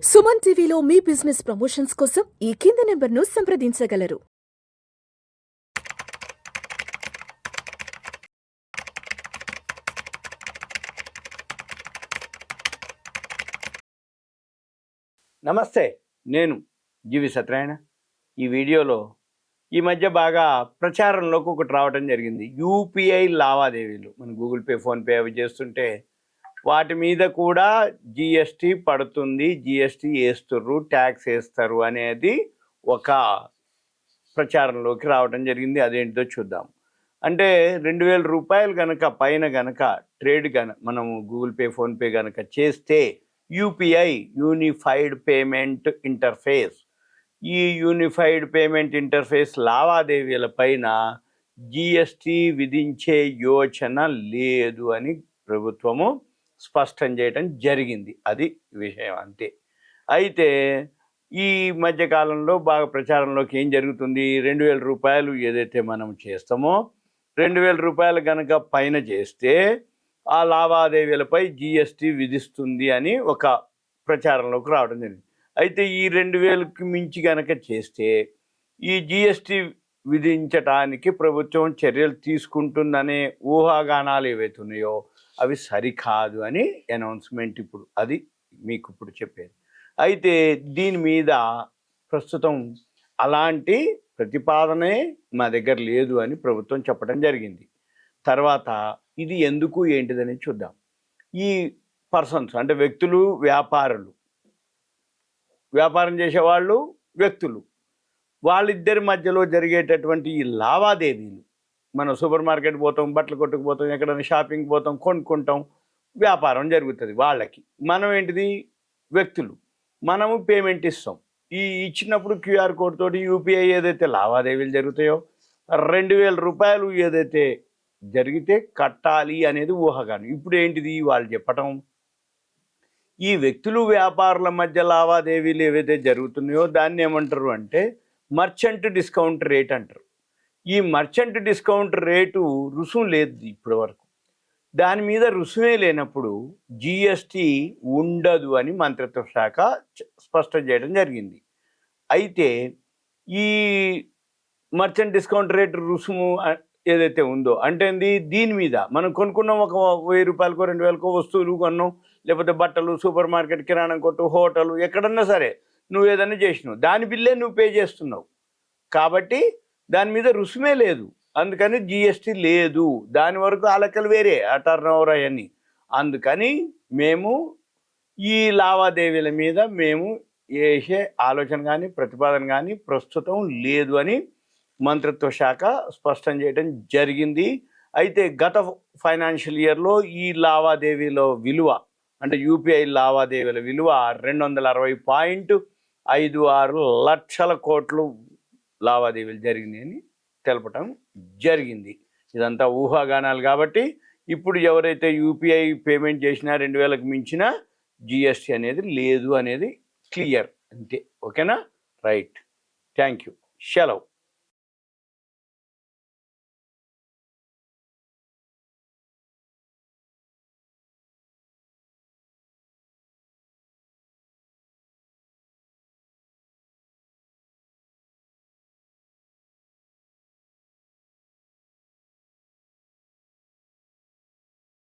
సుమన్ టీవీలో మీ business promotions కోసం ఈ కింది నెంబర్ను సంప్రదించగలరు. నమస్తే, నేను జీవి సత్యనారాయణ. ఈ వీడియోలో ఈ మధ్య బాగా ప్రచారంలోకి ఒకటి రావడం జరిగింది. యూపీఐ లావాదేవీలు మన గూగుల్ పే, ఫోన్పే అవి చేస్తుంటే వాటి మీద కూడా జిఎస్టీ పడుతుంది, జిఎస్టీ వేస్తుర్రు, ట్యాక్స్ వేస్తారు అనేది ఒక ప్రచారంలోకి రావడం జరిగింది. అదేంటిదో చూద్దాం. అంటే 2000 రూపాయలు కనుక పైన కనుక ట్రేడ్ మనము గూగుల్ పే, ఫోన్పే కనుక చేస్తే యూపీఐ యూనిఫైడ్ పేమెంట్ ఇంటర్ఫేస్, ఈ యూనిఫైడ్ పేమెంట్ ఇంటర్ఫేస్ లావాదేవీల పైన జిఎస్టీ విధించే యోచన లేదు అని ప్రభుత్వము స్పష్టం చేయడం జరిగింది. అది విషయం, అంతే. అయితే ఈ మధ్యకాలంలో బాగా ప్రచారంలోకి ఏం జరుగుతుంది, 2000 రూపాయలు ఏదైతే మనం చేస్తామో 2000 రూపాయలు కనుక పైన చేస్తే ఆ లావాదేవీలపై జిఎస్టీ విధిస్తుంది అని ఒక ప్రచారంలోకి రావడం జరిగింది. అయితే ఈ 2000కి మించి కనుక చేస్తే ఈ జిఎస్టీ విధించటానికి ప్రభుత్వం చర్యలు తీసుకుంటుందనే ఊహాగానాలు ఏవైతే ఉన్నాయో అవి సరికాదు అని అనౌన్స్మెంట్ ఇప్పుడు అది మీకు ఇప్పుడు చెప్పేది. అయితే దీని మీద ప్రస్తుతం అలాంటి ప్రతిపాదనే మా దగ్గర లేదు అని ప్రభుత్వం చెప్పడం జరిగింది. తర్వాత ఇది ఎందుకు ఏంటిదని చూద్దాం. ఈ పర్సన్స్ అంటే వ్యక్తులు, వ్యాపారం చేసేవాళ్ళు, వ్యక్తులు, వాళ్ళిద్దరి మధ్యలో జరిగేటటువంటి ఈ లావాదేవీలు, మనం సూపర్ మార్కెట్ పోతాం, బట్టలు కొట్టుకుపోతాం, ఎక్కడైనా షాపింగ్ పోతాం, కొనుక్కుంటాం, వ్యాపారం జరుగుతుంది వాళ్ళకి. మనం ఏంటిది, వ్యక్తులు, మనము పేమెంట్ ఇస్తాం. ఈ ఇచ్చినప్పుడు క్యూఆర్ కోడ్ తోటి యూపీఐ ఏదైతే లావాదేవీలు జరుగుతాయో 2000 రూపాయలు ఏదైతే జరిగితే కట్టాలి అనేది ఊహగాను. ఇప్పుడు ఏంటిది వాళ్ళు చెప్పటం, ఈ వ్యక్తులు వ్యాపారుల మధ్య లావాదేవీలు ఏవైతే జరుగుతున్నాయో దాన్ని ఏమంటారు అంటే మర్చెంట్ డిస్కౌంట్ రేట్ అంటారు. ఈ మర్చెంట్ డిస్కౌంట్ రేటు రుసుము లేదు ఇప్పటి వరకు. దాని మీద రుసుమే లేనప్పుడు జిఎస్టీ ఉండదు అని మంత్రిత్వ శాఖ స్పష్టం చేయడం జరిగింది. అయితే ఈ మర్చెంట్ డిస్కౌంట్ రేటు రుసుము ఏదైతే ఉందో అంటే దీని మీద మనం కొనుక్కున్నాం, ఒక 1000 రూపాయలకో 2000కో వస్తువులు కొన్నాం, లేకపోతే బట్టలు, సూపర్ మార్కెట్, కిరాణా కొట్టు, హోటలు, ఎక్కడన్నా సరే నువ్వు ఏదైనా చేసినావు, దాని బిల్లే నువ్వు పే చేస్తున్నావు. కాబట్టి దాని మీద రుసుమే లేదు, అందుకని జిఎస్టీ లేదు. దాని వరకు ఆ లెక్కలు వేరే, ఆ టర్న్ ఓవర్ అవన్నీ. అందుకని మేము ఈ లావాదేవీల మీద మేము వేసే ఆలోచన కానీ ప్రతిపాదన కానీ ప్రస్తుతం లేదు అని మంత్రిత్వ శాఖ స్పష్టం చేయడం జరిగింది. అయితే గత ఫైనాన్షియల్ ఇయర్లో ఈ లావాదేవీల విలువ అంటే యూపీఐ లావాదేవీల విలువ 260.56 లక్షల కోట్లు లావాదేవీలు జరిగినాయని తెలపటం జరిగింది. ఇదంతా ఊహాగానాలు కాబట్టి ఇప్పుడు ఎవరైతే యూపీఐ పేమెంట్ చేసినా 2000కి మించిన జిఎస్టీ అనేది లేదు అనేది క్లియర్, అంతే. ఓకేనా? రైట్, థ్యాంక్ యూ, సెలవు.